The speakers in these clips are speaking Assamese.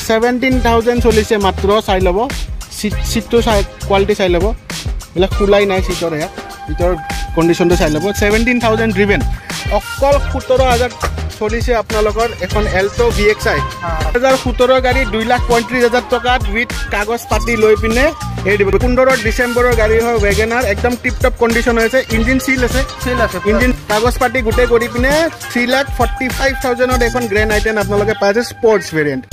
17,000 চলিছে মাত্ৰ চাই ল'ব সিটটো চাই কোৱালিটি চাই ল'ব এলা খুলাই নাই সিটৰ ইয়াত ভিতৰ কন্ডিশনটো চাই ল'ব 17,000 ড্ৰিভেন অকল 17,000 চলিছে আপোনালোকৰ এখন এল্টো VXI 2017 গাড়ী 2,35,000 টকাত উইথ কাগজ পাতি লৈ পিনে এই দিব 15 ডিসেম্বৰৰ গাড়ী হয় WagonR একদম টিপ টপ কন্ডিশন হৈছে ইঞ্জিন সিল আছে ইঞ্জিন কাগজ পাতি গুটে কৰি পিনে 3,45,000 ত এখন গ্ৰেণ্ড আইটেন আপোনালোকে পায় sports variant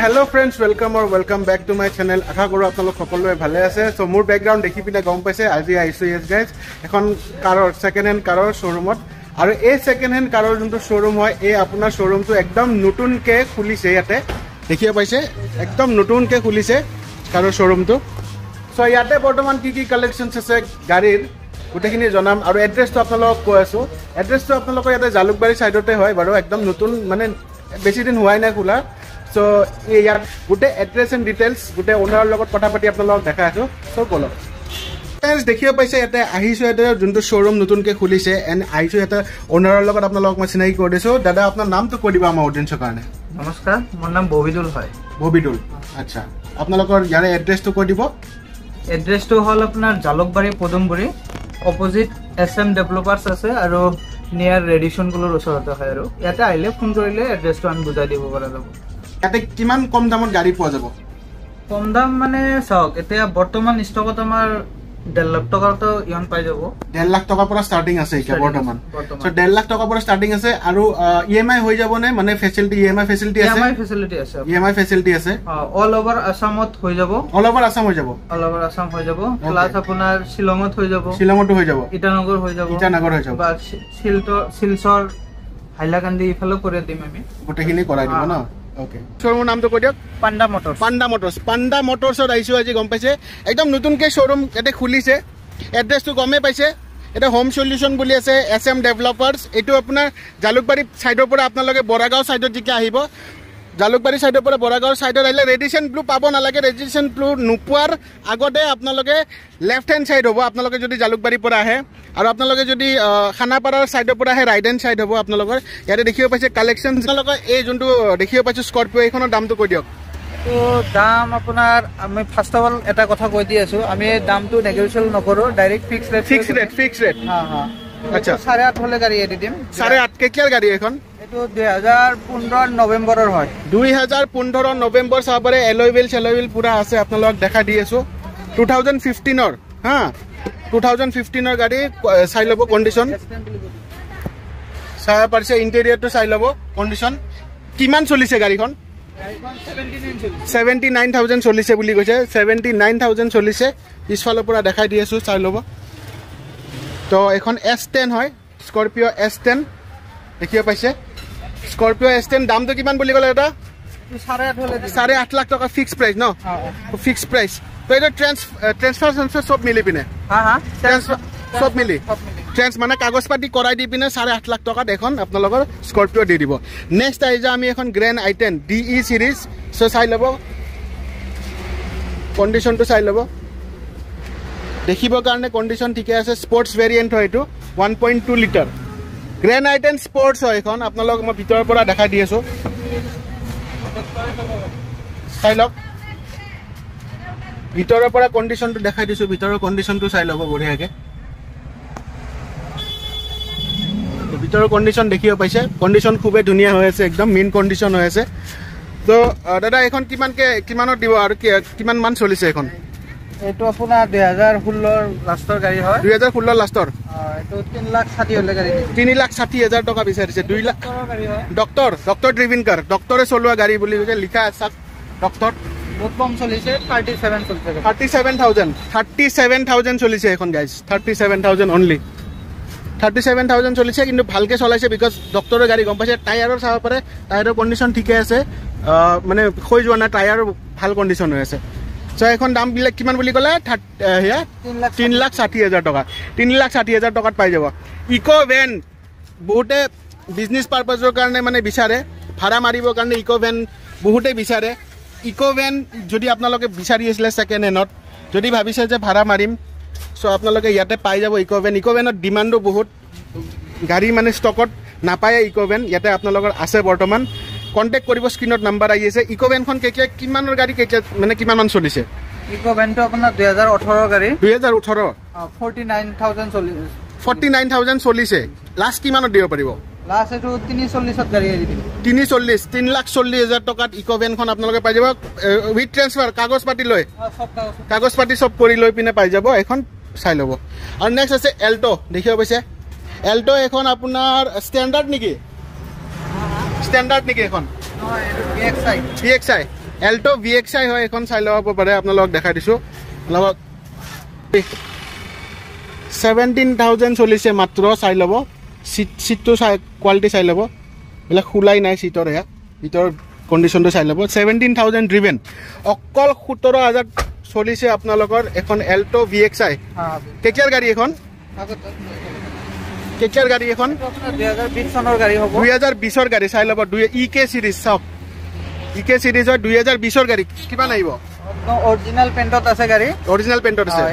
Hello friends, welcome back to my channel. আশা কৰো আপোনালোক সকলোৱে ভালে আছে সো মোৰ ব্যাকগ্ৰাউণ্ড দেখি পিনে গম পাইছে আজি আইছো ইয়েস গাইজ এখন কাৰৰ সেকেন্ড হ্যান্ড কাৰৰ শোৰুমত আৰু এই সেকেন্ড হ্যান্ড কাৰৰ যোনটো শোৰুম হয় এই আপোনাৰ শোৰুমটো একদম নতুনকে খুলিছে ইয়াতে দেখিয়ে পাইছে একদম নতুনকে খুলিছে কাৰৰ শোৰুমটো সো ইয়াতে বৰ্তমান কি কালেকশনছ আছে গাড়ীৰ গোটেইখিনি জনাম আৰু এড্ৰেছটো আপোনালোকক কৈ আছো এড্ৰেছটো আপোনালোকৰ ইয়াতে জালুকবাৰী সাইডতে হয় বাৰু একদম নতুন মানে বেছি দিন হোৱাই নাই খোলা সো ইয়াৰ গোটে এড্ৰেছ এণ্ড ডিটেইলছ গোটে ওনাৰৰ লগত কথা পাতি আপোনালোকক দেখাই আছো সো বলক দেখিব পাইছে ইয়াতে আহিছো ইয়াতে যোনটো শ্বৰুম নতুনকে খুলিছে এণ্ড আহিছো ইয়াতে ওনাৰৰ লগত আপোনালোকক মই চিনাকি কৰি দিছো দাদা আপোনাৰ নামটো কৈ দিব আমাৰ অডিয়েন্সৰ কাৰণে নমস্কাৰ মোৰ নাম ববিদুল হয় ববিদুল আচ্ছা আপোনালোকৰ ইয়াৰে এড্ৰেছটো কৈ দিব এড্ৰেছটো হ'ল আপোনাৰ জালুকবাৰী পদুমগুৰি অপোজিট SM ডেভেলপাৰ্ছ আছে আৰু নিয়াৰ ৰেডিশ্যন গুলৰ ওচৰতে হয় আৰু ইয়াতে আহিলে ফোন কৰিলে এড্ৰেছটো আমি বুজাই দিব পৰা যাব ইয়াতে কিমান কম দামত গাড়ী পোৱা যাব কম দাম মানে চাওক এতিয়া বৰ্তমান ষ্টকত আমাৰ 1.5 লাখ টকাটো ইয়ন পাই যাব 1.5 লাখ টকা পৰা ষ্টাৰ্টিং আছে এতিয়া বৰ্তমান সো 1.5 লাখ টকা পৰা ষ্টাৰ্টিং আছে আৰু EMI হৈ যাব নে মানে ফেসিলিটি EMI ফেসিলিটি আছে EMI ফেসিলিটি আছে অল ওভাৰ আসামত হৈ যাব অল ওভাৰ আসাম হৈ যাব অল ওভাৰ আসাম হৈ যাব প্লাস আপোনাৰ শিলঙত হৈ যাব শিলঙতো হৈ যাব ইটানগৰ হৈ যাব বা শিলচৰ হাইলাকান্দি ইফালে কৰি দিম আমি গোটেইখিনি কৰাই দিব ন ওকে শোরুমের নাম তো কৈ দিয়ক পান্ডা মোটরসত আইছো আজি গম পাইছে একদম নতুনকে শোরুম এতে খুলিছে এড্রেসটো গমে পাইছে এটা হোম সলিউশন বুলি আছে SM ডেভেলপার্স এটো আপোনাৰ জালুকবাৰী সাইডৰ পৰা আপোনালোকে বৰাগাঁও সাইডত জিকে আহিব জালুকবাৰী সাইডৰ পৰা বৰাগাঁও সাইডত আহিলে ৰেডিয়েশন ব্লু পাব নালাগে ৰেডিয়েশন ব্লু নোপোৱাৰ আগতে আপোনালোকে লেফট হ্যান্ড সাইড হ'ব আপোনালোকে যদি জালুকবাৰী পৰা আহে আৰু আপোনালোকে যদি খানাপাৰাৰ সাইডৰ পৰা আহে ৰাইট হ্যান্ড সাইড হ'ব আপোনালোকৰ ইয়াতে দেখিব পাইছে কালেকশন আপোনালোকৰ এই যোনটো দেখিব পাইছে স্কৰপিও এইখনৰ দামটো কৈ দিয়ক তো দাম আপোনাৰ আমি ফাৰ্স্ট অফ অল এটা কথা কৈ দি আছো আমি দামটো নেগোশিয়েবল নকৰো ডাইৰেক্ট ফিক্স ৰেট আচ্ছা 8.5 হলে গাড়ী এৰি দিম 8.5 কেকিয়াৰ গাড়ী এখন এটো 2015 নৱেম্বৰৰ হয় 2015 নৱেম্বৰ সাবৰে এলয় হুইল পুৰা আছে আপোনালোক দেখা দি আছো 2015 ৰ হা 2015 ৰ গাড়ী চাই লব কন্ডিশন চাই পাৰছে ইন্টেৰিয়ৰটো চাই লব কন্ডিশন কিমান চলিছে গাড়ীখন 79,000 চলিছে বুলি কৈছে 79,000 চলিছে পিছফালৰ পৰা দেখাই দি আছো চাই লব তো এখন S10 হয় স্কৰপিও S10 দেখিব পাইছে স্কৰপিও S10 দামটো কিমান বুলি ক'লে এটা 8.5 লাখ টকা ফিক্স প্ৰাইস ন ফিক্স প্ৰাইস তো এটা ট্ৰান্সফাৰ সব মিলি পিনে সব মিলি ট্ৰেন্স মানে কাগজ পাতি কৰাই দি পিনে 8.5 লাখ টকাত এখন আপোনালোকৰ স্কৰপিও দি দিব নেক্সট আইজা আমি এখন গ্ৰেণ্ড আইটেন DE সিৰিজ সো চাই ল'ব কন্ডিশনটো চাই ল'ব দেখিবৰ কাৰণে কন্ডিশন ঠিকে আছে স্পৰ্টছ ভেৰিয়েন্ট হয় এটো 1.2 লিটাৰ গ্ৰেণ্ড আইটেন স্পৰ্টছ হয় এখন আপোনালোক মই ভিতৰৰ পৰা দেখাই দি আছো চাই লওক ভিতৰৰ পৰা কন্ডিশনটো দেখাই দিছো ভিতৰৰ কন্ডিশনটো চাই ল'ব বঢ়িয়াকে ভিতৰৰ কন্ডিশন দেখিব পাইছে কন্ডিশন খুবে ধুনিয়া হৈ আছে একদম মেইন কন্ডিশন হৈ আছে তো দাদা এখন কিমানত দিব আৰু কিমান মান চলিছে এখন এটো আপোনাৰ 2016 লাষ্টৰ গাড়ী হয় 2016 লাষ্টৰ এটো 3,60,000 হলে গাড়ী 3,60,000 টকা বিচাৰিছে 2 লাখ ডক্টৰ ড্ৰিভিন কাৰ ডক্টৰে চলোৱা গাড়ী বুলি কৈছে লিখা আছে ডক্টৰ বহুত কম চলিছে 37 চলিছে 37,000 চলিছে এখন গাইজ 37,000 অনলি 37,000 চলিছে কিন্তু ভালকে চলাইছে বিকজ ডক্টৰৰ গাড়ী গম পাইছে টায়াৰৰ চাব পাৰে টায়াৰৰ কন্ডিশন ঠিকে আছে মানে খৈ যোৱা না টায়াৰ ভাল কন্ডিশন হৈ আছে সো এখন দামবিলাক কিমান বুলি ক'লে 3,60,000 টকা 3,60,000 টকাত পাই যাব ইকো ভেন বহুতে বিজনেছ পাৰপাছৰ কাৰণে মানে বিচাৰে ভাড়া মাৰিবৰ কাৰণে ইকো ভেন বহুতে বিচাৰে ইকো ভেন যদি আপোনালোকে বিচাৰি আছিলে ছেকেণ্ড হেণ্ডত যদি ভাবিছে যে ভাড়া মাৰিম সো আপোনালোকে ইয়াতে পাই যাব ইকো ভেনত ডিমাণ্ডো বহুত গাড়ী মানে ষ্টকত নাপায় ইকো ভেন ইয়াতে আপোনালোকৰ আছে বৰ্তমান কণ্টেক্ট কৰিব স্ক্ৰীনত নাম্বাৰ আহি আছে ইকো ভেনখন কেতিয়া কিমানৰ গাড়ী কেতিয়া মানে কিমানমান চলিছে ইকো ভেনটো আপোনাৰ 2018 গাড়ী 2018 49,000 চলিছে লাষ্ট কিমানত দিব পাৰিব লাষ্ট এটো 340 গাড়ী এৰি দিম 3,40,000 টকাত ইকো ভেনখন আপোনালোকে পাই যাব উইথ ট্ৰান্সফাৰ কাগজ পাতি লৈ কাগজ পাতি সব কৰি লৈ পিনে পাই যাব এখন চাই ল'ব আৰু নেক্সট আছে এল্টো দেখিব পাইছে এল্টো এখন আপোনাৰ ষ্টেণ্ডাৰ্ড নেকি এখন VXI এল্টো VXI হয় এখন চাই ল'ব পাৰে আপোনালোকক দেখাই দিছোঁ লগত 17,000 চলিছে মাত্ৰ চাই ল'ব সিটটো চাই কোৱালিটি চাই ল'ব এইবিলাক খোলাই নাই সিটৰ এয়া ভিতৰ কণ্ডিশ্যনটো চাই ল'ব 17,000 ড্ৰিভেন অকল 17,000 চলিছে আপোনালোকৰ এখন এল্টো VXI কেতিয়াৰ গাড়ী এখন 2020 চনৰ গাড়ী হ'ব 2020ৰ গাড়ী চাই ল'ব EK সিৰিজ চাওক EK সিৰিজৰ 2020ৰ গাড়ী কিমান আহিব অৰিজিনাল পেইণ্টত আছে গাড়ী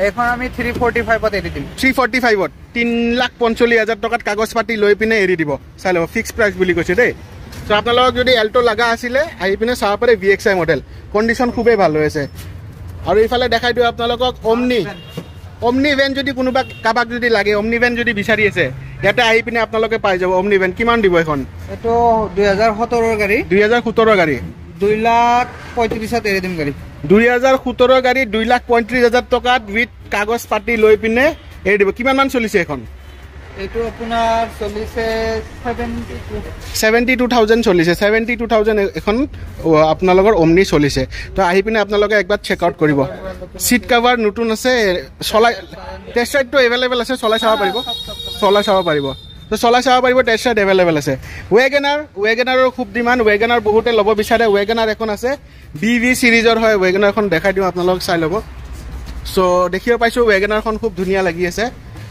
এখন আমি 345ত এৰি দিম 345ত 3,45,000 টকাত কাগজ পাতি লৈ পিনে এৰি দিব চাই ল'ব ফিক্স প্ৰাইচ বুলি কৈছে দেই তো আপোনালোকক যদি এল্টো লগা আছিলে আহি পিনে চাব পাৰে VXI মডেল কণ্ডিশ্যন খুবেই ভাল হৈ আছে আৰু এইফালে দেখাই দিওঁ আপোনালোকক অমনি ভেন যদি কোনোবা কাবাক যদি লাগে অমনি ভেন যদি বিচাৰি আছে ইয়াতে আহি পিনে আপোনালোকে পাই যাব অমনি ভেন কিমান দিব এখন এইটো 2017ৰ গাড়ী 2017ৰ গাড়ী 2,35,000 এৰি দিম গাড়ী 2017ৰ গাড়ী 2,35,000 টকাত উইথ কাগজ পাতি লৈ পিনে এৰি দিব কিমান মান চলিছে এখন এইটো আপোনাৰ চলিছে 72,000 চলিছে 72,000 এখন আপোনালোকৰ অমনি চলিছে তো আহি পিনে আপোনালোকে একবাৰ চেক আউট কৰিব সিট কভাৰ নতুন আছে চলাই টেষ্ট ৰাইডটো এভেইলেবল আছে চলাই চাব পাৰিব তো চলাই চাব পাৰিব টেষ্ট ৰাইড এভেইলেবল আছে ৱেগনাৰৰ খুব ডিমাণ্ড ৱেগনাৰ বহুতে ল'ব বিচাৰে ৱেগনাৰ এখন আছে BV সিৰিজৰ হয় ৱেগনাৰখন দেখাই দিওঁ আপোনালোক চাই ল'ব চ' দেখিব পাইছোঁ ৱেগনাৰখন খুব ধুনীয়া লাগি আছে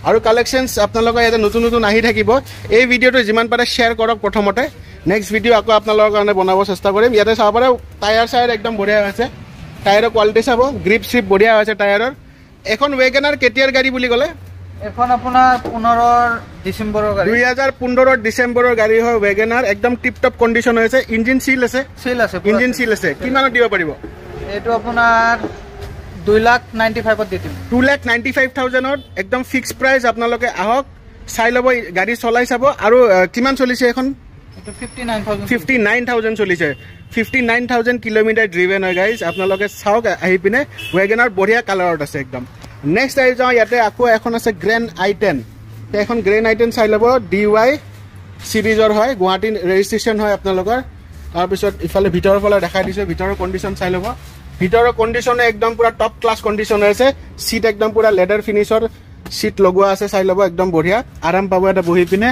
আৰু কালেকশ্যনছ আপোনালোকৰ ইয়াতে নতুন আহি থাকিব এই ভিডিঅ'টো যিমান পাৰে শ্বেয়াৰ কৰক প্ৰথমতে নেক্সট ভিডিঅ' আকৌ আপোনালোকৰ কাৰণে বনাব চেষ্টা কৰিম ইয়াতে চাব পাৰে টায়াৰ একদম বঢ়িয়া হৈছে টায়াৰৰ কোৱালিটি চাব গ্ৰিপ শ্ৰিপ বঢ়িয়া হৈছে টায়াৰৰ এখন ৱেগনাৰ কেতিয়াৰ গাড়ী বুলি ক'লে এখন আপোনাৰ 15 ডিচেম্বৰৰ গাড়ী 2015 ডিচেম্বৰৰ গাড়ী হয় ৱেগনাৰ একদম টিপ টপ কণ্ডিশ্যন হৈছে ইঞ্জিন সিল আছে কিমানত দিব পাৰিব এইটো আপোনাৰ 2,95,000 দি দিম 2,95,000 একদম ফিক্স প্ৰাইচ আপোনালোকে আহক চাই ল'ব গাড়ী চলাই চাব আৰু কিমান চলিছে এখন 59,000 চলিছে 59,000 কিলোমিটাৰ ড্ৰিভেন হয় গাইজ আপোনালোকে চাওক আহি পিনে ৱেগনাৰ বঢ়িয়া কালাৰত আছে একদম নেক্সট আহি যাওঁ ইয়াতে আকৌ এখন আছে গ্ৰেণ্ড I10 এখন গ্ৰেণ্ড I10 চাই ল'ব DY সিৰিজৰ হয় গুৱাহাটী ৰেজিষ্ট্ৰেশ্যন হয় আপোনালোকৰ তাৰপিছত ইফালে ভিতৰৰ ফালে দেখাই দিছোঁ ভিতৰৰ কণ্ডিশ্যন চাই ল'ব ভিতৰৰ কণ্ডিশ্যনে একদম পুৰা টপ ক্লাছ কণ্ডিশ্যন আছে সিট একদম পুৰা লেডাৰ ফিনিছৰ সিট লগোৱা আছে চাই ল'ব একদম বঢ়িয়া আৰাম পাব এটা বহি পিনে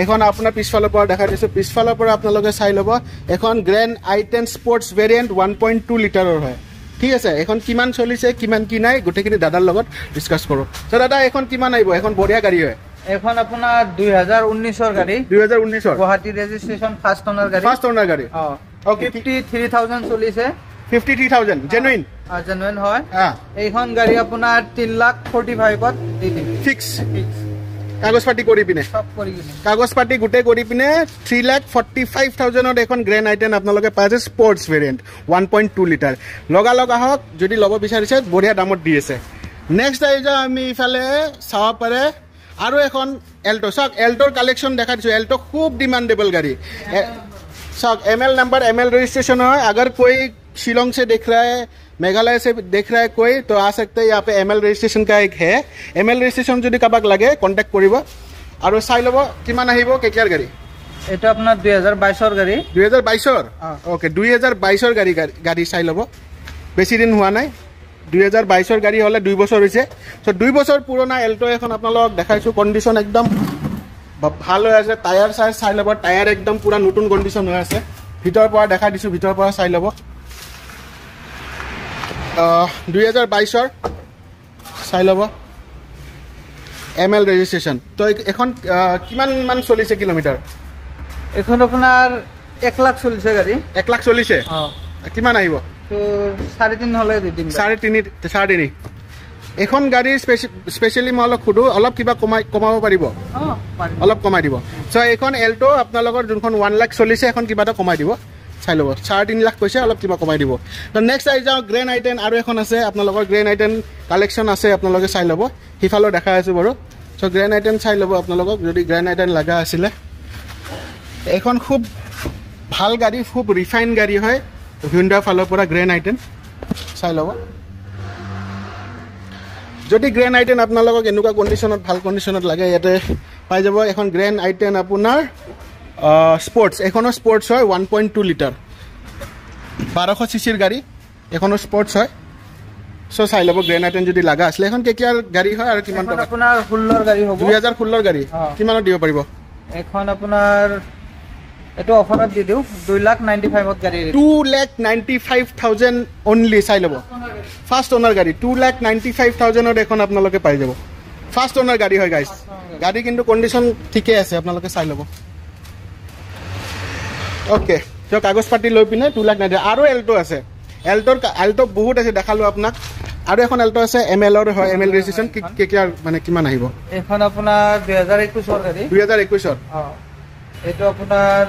এখন আপোনাৰ পিছফালৰ পৰা দেখাই দিছোঁ পিছফালৰ পৰা আপোনালোকে চাই ল'ব এখন গ্ৰেণ্ড I10 স্পৰ্টছ ভেৰিয়েণ্ট 1.2 লিটাৰৰ হয় ঠিক আছে এখন কিমান চলিছে কিমান কি নাই গোটেইখিনি দাদাৰ লগত ডিছকাছ কৰোঁ চ' দাদা এখন কিমান আহিব এখন বঢ়িয়া গাড়ী হয় এখন আপোনাৰ 2019ৰ গাড়ী 2019ৰ গুৱাহাটী ৰেজিষ্ট্ৰেশ্যন ফাৰ্ষ্ট অনাৰ গাড়ী ওকে 53,000 চলিছে 53,000 জেনুইন হয় এইখন গাড়ী আপোনাৰ 3,45,000 দি দিম ফিক্স কাগজ পাতি কৰি পিনে কাগজ পাতি গোটেই কৰি পিনে 3,45,000 এখন গ্ৰেণ্ড I10 আপোনালোকে পাই আছে স্পৰ্টছ ভেৰিয়েণ্ট 1.2 লিটাৰ লগালগ আহক যদি ল'ব বিচাৰিছে বঢ়িয়া দামত দি আছে নেক্সট আহি যাওঁ আমি ইফালে চাব পাৰে আৰু এখন এল্টো চাওক এল্টোৰ কালেকশ্যন দেখাই দিছোঁ এল্টো খুব ডিমাণ্ডেবল গাড়ी साहब ML नंबर ML रजिस्ट्रेशन है अगर कोई शिलोंग से देख रहा है मेघालय से देख रहा है कोई तो आ सकते हैं यहाँ पे ML रजिस्ट्रेशन का एक है ML रजिस्ट्रेशन जो कबाक लगे कॉन्टेक्ट करिब और चाई लब किमान आहिब केতিয়াर गाड़ी এটা আপনার 2022 গাড়ি 2022 ओके 2022 गाड़ी চাই लब বেশি দিন हुआ নাই 2022 গাড়ি হলে 2 বছর হইছে সো 2 বছর পুরোনা এল্টো এখন আপনাদের দেখাইছো কন্ডিশন একদম ভালো হৈ আছে টায়ার চাই লব টায়ার একদম পুরা নতুন কন্ডিশন হৈ আছে ভিতৰৰ পৰা দেখা দিছো ভিতৰৰ পৰা চাই লব 2022 চাই ল'ব ML ৰেজিষ্ট্ৰেশ্যন তো এখন কিমান মান চলিছে কিলোমিটাৰ এখন আপোনাৰ 1 লাখ চলিছে গাড়ী 1 লাখ চলিছে কিমান আহিব তো 3.5 হলে দি দিম 3.5 এখন গাড়ী স্পেচিয়েলি মই অলপ খুদু অলপ কিবা কমাব পাৰিব অলপ কমাই দিব সো এখন এল্টো আপোনালোকৰ যোনখন 1 লাখ চলিছে এখন কিবা এটা কমাই দিব চাই ল'ব 3.5 লাখ কৈছে অলপ কিবা কমাই দিব তো নেক্সট আহি যাওঁ গ্ৰেণ্ড আই 10 আৰু এখন আছে আপোনালোকৰ গ্ৰেণ্ড আই 10 কালেকশ্যন আছে আপোনালোকে চাই ল'ব সিফালেও দেখা আছোঁ বাৰু সো গ্ৰেণ্ড আই 10 চাই ল'ব আপোনালোকক যদি গ্ৰেণ্ড আই 10 লগা আছিলে এখন খুব ভাল গাড়ী খুব ৰিফাইন গাড়ী হয় হুণ্ডাৰ ফালৰ পৰা গ্ৰেণ্ড আই 10 চাই ল'ব যদি গ্ৰেণ্ড আই 10 আপোনালোকক এনেকুৱা কণ্ডিশ্যনত ভাল কণ্ডিশ্যনত লাগে ইয়াতে পাই যাব এখন গ্ৰেণ্ড আই 10 আপোনাৰ স্পৰ্টছ এখনো স্পৰ্টছ হয় 1.2 লিটাৰ 1200 চিচিৰ গাড়ী এখনো স্পৰ্টছ হয় সো চাই ল'ব গ্ৰেণ্ড আই 10 যদি লগা আছিলে এখন কেতিয়াৰ গাড়ী হয় আৰু কিমান টকা আপোনাৰ 16 গাড়ী হ'ব 2016 গাড়ী কিমানত দিব পাৰিব এখন আপোনাৰ এটো অফাৰত দি দিও 2,95,000 ত গাড়ী 2,95,000 অনলি চাই ল'ব ফাৰ্ষ্ট ওনাৰ গাড়ী 2,95,000 ত এখন আপোনালোকে পাই যাব ফাৰ্ষ্ট ওনাৰ গাড়ী হয় গাইস গাড়ী কিন্তু কণ্ডিশ্যন ঠিকে আছে আপোনালোকে চাই ল'ব ওকে তো কাগজ পাতি লৈ পিনে 2,90,000 আৰু এল্টো আছে এল্টো বহুত আছে দেখালো আপোনাক আৰু এখন এল্টো আছে ML ৰ হয় ML ৰেজিষ্ট্ৰেশ্যন কেকিয়াৰ মানে কিমান আহিব এখন আপোনাৰ 2021 ৰ গাড়ী 2021 ৰ এটো আপোনাৰ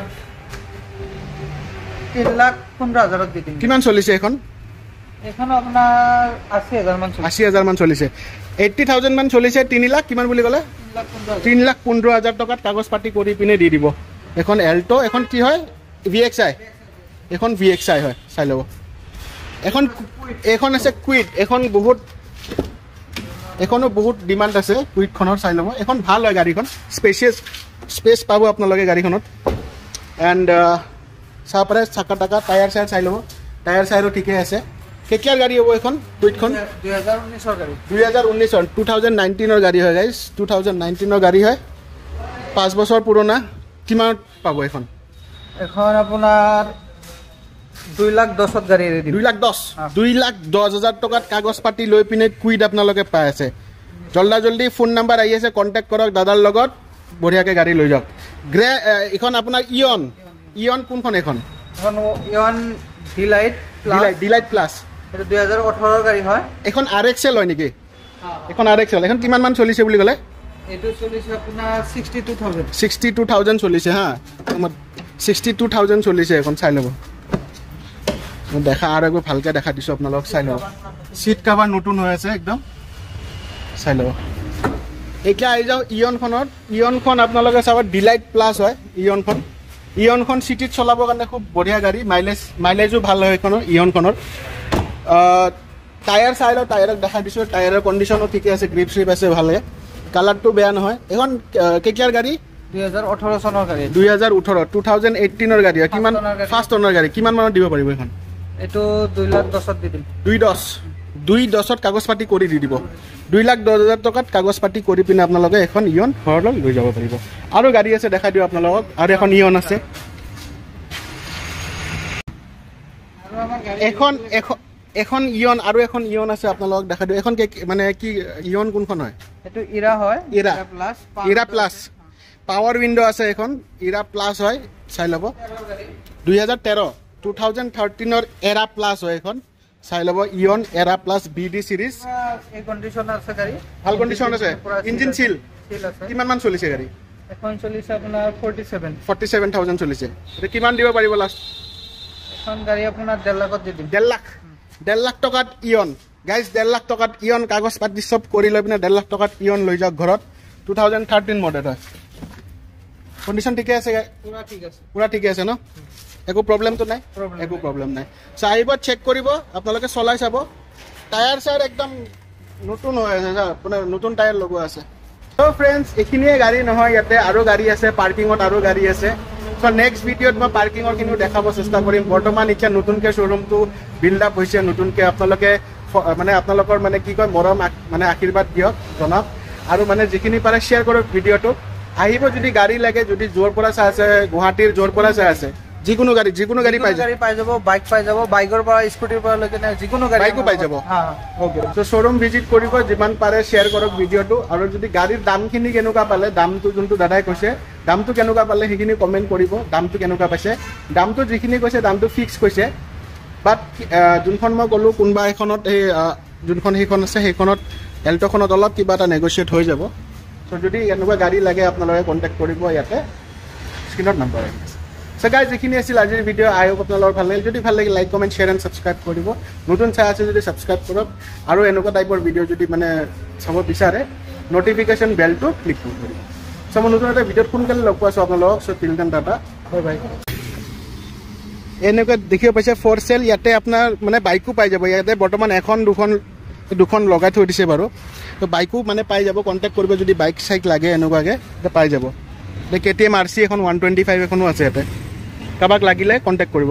3,15,000 ত দি দিম কিমান চলিছে এখন এখন আপোনাৰ 80,000 মান চলিছে 80,000 মান চলিছে 3 লাখ কিমান বুলি ক'লে 3,15,000 টকাত কাগজ পাতি কৰি পিনে দি দিব এখন এল্টো এখন কি হয় VXI এখন VXI হয় চাই ল'ব এখন আছে কুইড এখনো বহুত ডিমাণ্ড আছে কুইডখনৰ চাই ল'ব এখন ভাল হয় গাড়ীখন স্পেচ পাব আপোনালোকে গাড়ীখনত এণ্ড চাহ পাৰে চাকা টাকা টায়াৰ চায়াৰ চাই ল'ব টায়াৰ চায়াৰো ঠিকে আছে কেতিয়াৰ গাড়ী হ'ব এখন কুইডখন 2019 2019 গাড়ী হয় গাইজ 2019 গাড়ী হয় 5 বছৰ পুৰণা কিমান পাব এখন আপোনাৰ 2,10,000 গাড়ী ৰেডি 2,10,000 টকাত কাগজ পাতি লৈ পিনে কুইড আপোনালোকে পাই আছে জল্দি ফোন নাম্বাৰ আহি আছে কণ্টেক্ট কৰক দাদাৰ লগত বঢ়িয়াকৈ গাড়ী লৈ যাওক এখন আপোনাৰ ইয়ন কোনখন এখন ইয়ন ডিলাইট প্লাছ এটা 2018 গাড়ী হয় এখন RXL হয় নেকি এখন RXL এখন কিমান মান চলিছে বুলি ক'লে এটো চলিছে আপোনাৰ 62,000 চলিছে হা 62,000 চলিছে এখন চাই ল'ব দেখা আৰু একো ভালকৈ দেখা দিছোঁ আপোনালোক চাই ল'ব চিট কাভাৰ নতুন হৈ আছে একদম চাই ল'ব এতিয়া আহি যাওঁ ইয়নখন আপোনালোকে চাব ডিলাইট প্লাছ হয় ইয়নখন চিটিত চলাবৰ কাৰণে খুব বঢ়িয়া গাড়ী মাইলেজো ভাল হয় এইখনৰ ইয়নখনৰ টায়াৰ চাই লওঁ টায়াৰক দেখা দিছোঁ টায়াৰৰ কণ্ডিশ্যনো ঠিকে আছে গ্ৰিপ শ্ৰিপ আছে ভালে কালাৰটো বেয়া নহয় এখন কেতিয়াৰ গাড়ী 2018 চনৰ গাড়ী 2018 গাড়ী হয় কিমান ফাৰ্ষ্ট ওনাৰ গাড়ী কিমান মানত দিব পাৰিব এখন এটো 2,10,000 দি দিম 2,10,000 কাগজ পাতি কৰি দি দিব 2,10,000 টকাত কাগজ পাতি কৰি পিনে আপোনালোকে এখন ইয়ন ঘৰলৈ লৈ যাব পাৰিব আৰু গাড়ী আছে দেখাই দিওঁ আপোনালোকক আৰু এখন ইয়ন আছে এখন ইয়ন আৰু এখন ইয়ন আছে আপোনালোকক দেখাই দিওঁ এখন মানে কি ইয়ন কোনখন হয় এটো ইৰা হয় ইৰা প্লাছ পাৱাৰ উইণ্ডো আছে এখন ইৰা প্লাছ হয় চাই ল'ব 2013 এৰা প্লাছ হয় এখন চাই ল'ব ইয়ন এৰা প্লাছ BD সিৰিজ এই কণ্ডিশ্যন আছে গাড়ী ভাল কণ্ডিশ্যন আছে ইঞ্জিন সিল আছে কিমান মান চলিছে গাড়ী এখন চলিছে আপোনাৰ 47,000 চলিছে এটা কিমান দিব পাৰিব লাষ্ট এখন গাড়ী আপোনাৰ 1.5 লাখত দি দিম 1.5 লাখ টকাত ইয়ন গাইজ 1.5 লাখ টকাত ইয়ন কাগজ পাতি চব কৰি লৈ পিনে 1.5 লাখ টকাত ইয়ন লৈ যাওক ঘৰত 2013 মডেল হয় কণ্ডিশ্যন ঠিকে আছে পুৰা ঠিকে আছে ন একো প্ৰব্লেমটো নাই একো প্ৰব্লেম নাই চ' আহিব চেক কৰিব আপোনালোকে চলাই চাব টায়াৰ চায়াৰ একদম নতুন হৈ আছে আপোনাৰ নতুন টায়াৰ লগোৱা আছে চ' ফ্ৰেণ্ডছ এইখিনিয়ে গাড়ী নহয় ইয়াতে আৰু গাড়ী আছে পাৰ্কিঙত আৰু গাড়ী আছে চ' নেক্সট ভিডিঅ'ত মই পাৰ্কিঙৰখিনিও দেখাব চেষ্টা কৰিম বৰ্তমান এতিয়া নতুনকৈ শ্ব'ৰুমটো বিল্ড আপ হৈছে নতুনকৈ আপোনালোকে মানে আপোনালোকৰ মানে কি কয় মৰম মানে আশীৰ্বাদ দিয়ক জনাওক আৰু মানে যিখিনি পাৰে শ্বেয়াৰ কৰক ভিডিঅ'টো আহিব যদি গাড়ী লাগে যদি য'ৰ পৰা চাই আছে গুৱাহাটীৰ য'ৰ পৰা চাই আছে যিকোনো গাড়ী পাই যাব বাইক পাই যাব বাইকৰ পৰা স্কুটিৰ পৰা লৈকে যিকোনো গাড়ী বাইকো পাই যাব ওকে সো শ্বৰুম ভিজিট কৰিব যিমান পাৰে শেয়াৰ কৰক ভিডিঅ'টো আৰু যদি গাড়ীৰ দামখিনি কেনেকুৱা পালে দামটো যোনটো দাদাই কৈছে দামটো কেনেকুৱা পালে সেইখিনি কমেণ্ট কৰিব দামটো কেনেকুৱা পাইছে দামটো যিখিনি কৈছে দামটো ফিক্স কৈছে বাট যোনখন মই ক'লোঁ কোনোবা এখনত এই যোনখন সেইখন আছে সেইখনত এল্ট'খনত অলপ কিবা এটা নেগচিয়েট হৈ যাব চ' যদি এনেকুৱা গাড়ী লাগে আপোনালোকে কণ্টেক্ট কৰিব ইয়াতে স্ক্ৰীনত নম্বৰ আহি আছে চ' গাইজ যিখিনি আছিল আজিৰ ভিডিঅ' আই হোপ আপোনালোকৰ ভাল লাগিল যদি ভাল লাগিল like comment share and subscribe কৰিব নতুন চাই আছে যদি ছাবস্ক্ৰাইব কৰক আৰু এনেকুৱা টাইপৰ ভিডিঅ' যদি মানে চাব বিচাৰে নটিফিকেশ্যন বেলটো ক্লিক কৰিব চ' মই নতুন এটা ভিডিঅ'ত সোনকালে লগ পাইছোঁ আপোনালোকক চ' till then tata bye bye এনেকুৱা দেখিব পাইছে ফৰ চেল ইয়াতে আপোনাৰ মানে বাইকো পাই যাব ইয়াতে বৰ্তমান এখন দুখন লগাই থৈ দিছে বাৰু তো বাইকো মানে পাই যাব কণ্টেক্ট কৰিব যদি বাইক চাইক লাগে এনেকুৱাকৈ এতিয়া পাই যাব KTM RC এখন 125 এখনো আছে ইয়াতে কাৰোবাক লাগিলে কণ্টেক্ট কৰিব